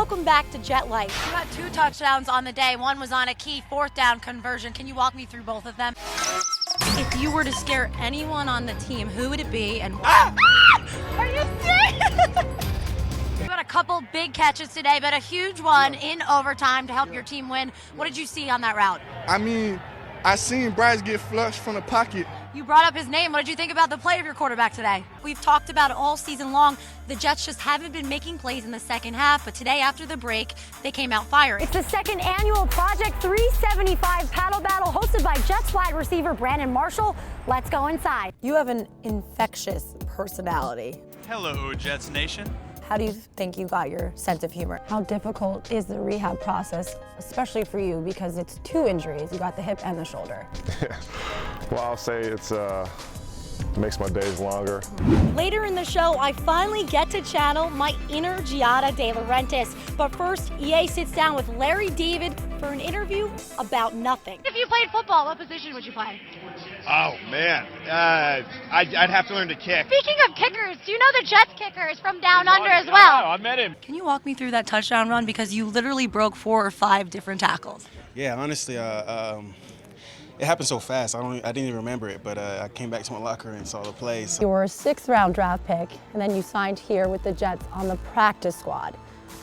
Welcome back to Jet Life. You got 2 touchdowns on the day. One was on a key 4th down conversion. Can you walk me through both of them? If you were to scare anyone on the team, who would it be and why? Are you serious? You got a couple big catches today, but a huge one in overtime to help your team win. What did you see on that route? I mean, I seen Bryce get flushed from the pocket. You brought up his name. What did you think about the play of your quarterback today? We've talked about it all season long. The Jets just haven't been making plays in the second half, but today after the break, they came out firing. It's the second annual Project 375 paddle battle hosted by Jets wide receiver Brandon Marshall. Let's go inside. You have an infectious personality. Hello, Jets Nation. How do you think you got your sense of humor? How difficult is the rehab process, especially for you, because it's 2 injuries. You got the hip and the shoulder. Well, I'll say it makes my days longer. Later in the show, I finally get to channel my inner Giada De Laurentiis. But first, EA sits down with Larry David for an interview about nothing. If you played football, what position would you play? Oh, man. I'd have to learn to kick. Speaking of kickers, do you know the Jets kicker is from down under as well? I met him. Can you walk me through that touchdown run? Because you literally broke 4 or 5 different tackles. Yeah, honestly, it happened so fast. I didn't even remember it, but I came back to my locker and saw the plays. You were a 6th-round draft pick, and then you signed here with the Jets on the practice squad.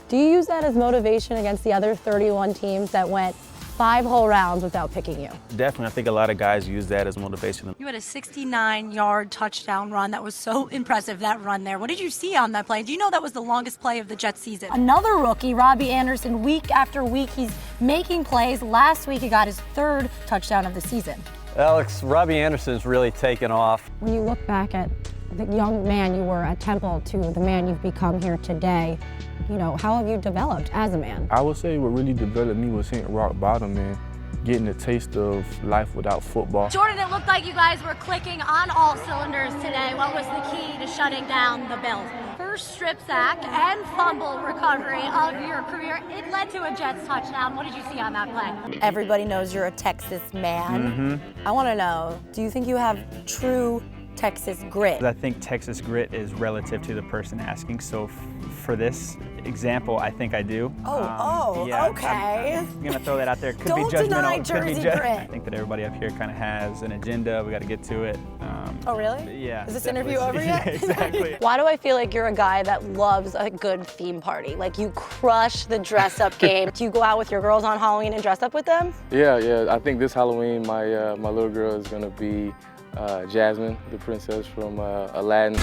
Do you use that as motivation against the other 31 teams that went 5 whole rounds without picking you? Definitely. I think a lot of guys use that as motivation. You had a 69-yard touchdown run. That was so impressive, that run there. What did you see on that play? Do you know that was the longest play of the Jets season? Another rookie, Robbie Anderson, week after week, he's making plays. Last week, he got his 3rd touchdown of the season. Alex, Robbie Anderson's really taken off. When you look back at the young man you were at Temple to the man you've become here today, you know, how have you developed as a man? I would say what really developed me was hitting rock bottom and getting a taste of life without football. Jordan, it looked like you guys were clicking on all cylinders today. What was the key to shutting down the Bills? First strip sack and fumble recovery of your career. It led to a Jets touchdown. What did you see on that play? Everybody knows you're a Texas man. I want to know, do you think you have true Texas grit? I think Texas grit is relative to the person asking. So for this example, I think I do. Yeah, okay. I'm gonna throw that out there. Could Don't be judgmental. deny Jersey grit. I think that everybody up here kind of has an agenda. We got to get to it. Oh, really? Yeah. Is this definitely. interview over yet? Yeah, exactly. Why do I feel like you're a guy that loves a good theme party? Like you crush the dress-up game. Do you go out with your girls on Halloween and dress up with them? Yeah. I think this Halloween, my little girl is gonna be Jasmine, the princess from Aladdin.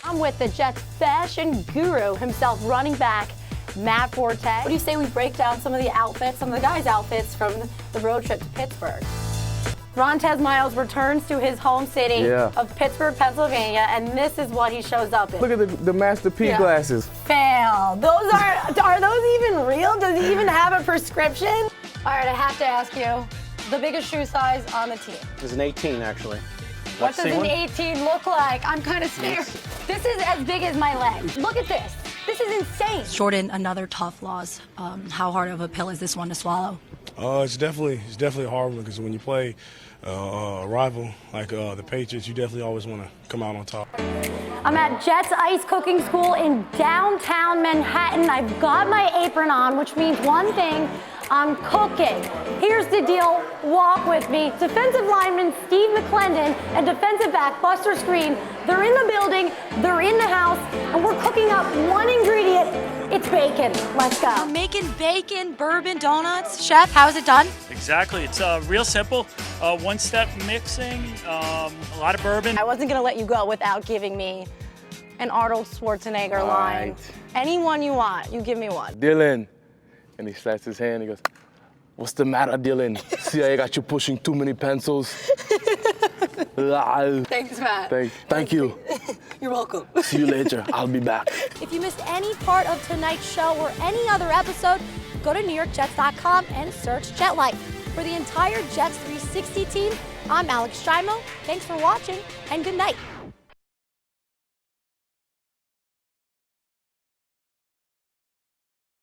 I'm with the Jets fashion guru himself, running back Matt Forte. What do you say we break down some of the outfits, some of the guys' outfits from the road trip to Pittsburgh? Rontez Miles returns to his home city of Pittsburgh, Pennsylvania, and this is what he shows up in. Look at the Master P glasses. Fail. Those are those even real? Does he even have a prescription? All right, I have to ask you, the biggest shoe size on the team. It's an 18, actually. What does an 18 look like? I'm kind of scared. This is as big as my leg. Look at this. This is insane. Jordan, another tough loss. How hard of a pill is this one to swallow? It's definitely a hard one because when you play a rival like the Patriots, you definitely always want to come out on top. I'm at Jets Ice Cooking School in downtown Manhattan. I've got my apron on, which means one thing, I'm cooking. Here's the deal, walk with me. Defensive lineman Steve McClendon and defensive back Buster Screen, they're in the building, they're in the house, and we're cooking up one ingredient. It's bacon. Let's go. We're making bacon, bourbon donuts. Chef, how is it done? Exactly. It's real simple. One-step mixing, a lot of bourbon. I wasn't going to let you go without giving me an Arnold Schwarzenegger line. Right. Anyone you want, you give me one. Dylan. And he slaps his hand, he goes, "What's the matter, Dylan? See, I got you pushing too many pencils." Thanks, Matt. Thank you. You're welcome. See you later. I'll be back. If you missed any part of tonight's show or any other episode, go to NewYorkJets.com and search Jet Life. For the entire Jets 360 team, I'm Alex Strimo. Thanks for watching, and good night.